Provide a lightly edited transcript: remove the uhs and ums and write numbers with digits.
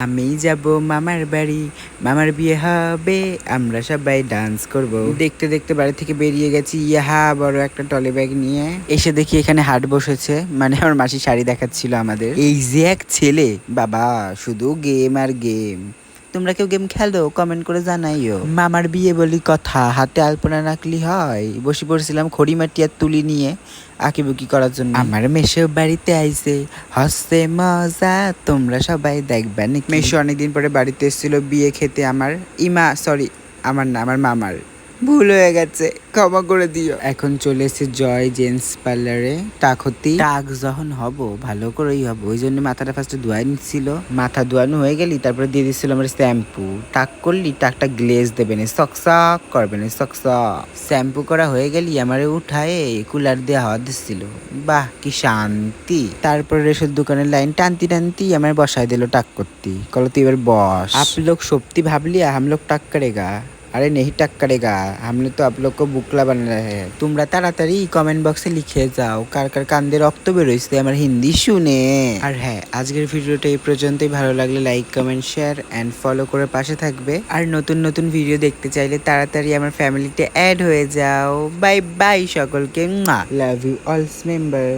আমি যাব মামার বাড়ি, মামার বিয়ে হবে, আমরা সবাই ডান্স করব। দেখতে দেখতে বাড়ি থেকে বেরিয়ে গেছি ইহা বড় একটা টলি ব্যাগ নিয়ে। এসে দেখি এখানে হাট বসেছে, মানে আমার মাসি শাড়ি দেখাচ্ছিল আমাদের। এই যে এক ছেলে, বাবা শুধু গেম আর গেম। তোমরা কেউ গেম খেলো? কমেন্ট করে জানাইও। মামার বিয়ে বলি কথা, হাতে আলপনা নাকলি হয়। বসে পড়ছিলাম খড়ি মাটি আর তুলি নিয়ে আঁকিবুকি করার জন্য। আমার মেশো বাড়িতে আইছে, হচ্ছে মজা, তোমরা সবাই দেখবা নাকি? মেশো অনেকদিন পরে বাড়িতে এসেছিল বিয়ে খেতে। আমার আমার না, আমার মামার ভুল হয়ে গেছে, ক্ষমা করে দিও। এখন চলে এসেছে জয় জেন্টস পার্লারে টাক হতি। টাক যখন হব ভালো করেই হব, ওই জন্য মাথাটা ফার্স্টে ধোয়া নিচ্ছিল। মাথা ধোয়ানো হয়ে গেলি তারপরে দিয়ে দিচ্ছিল আমার শ্যাম্পু। টাক করলি টাকটা গ্লেজ দেবে না, সকসক করবে না, সকসক। শ্যাম্পু করা হয়ে গেলি আমারে উঠায় কুলার দিয়ে হাওয়া দিচ্ছিল। বাহ কি শান্তি। তারপরে রেশোর দোকানের লাইন টানতি টানতি আমার বসায় দিল টাক করতি। কল তুই এবার বস। आप लोग सोपती भाव लिया हम लोग टक करेगा? अरे नहीं टक करेगा, हमने तो आप लोग को बुकला बना रहे हैं। তোমরা তাড়াতাড়ি কমেন্ট বক্সে লিখে যাও কার কার কান্দে রক্ত বেরোইছে আমার হিন্দি শুনে। আর হ্যাঁ, আজকের ভিডিওটা এই পর্যন্তই। ভালো লাগলে like comment share and follow করে পাশে থাকবে। আর নতুন নতুন ভিডিও দেখতে চাইলে তাড়াতাড়ি আমার ফ্যামিলিতে অ্যাড হয়ে যাও। বাই বাই সকলকে, লাভ ইউ অল মেম্বার।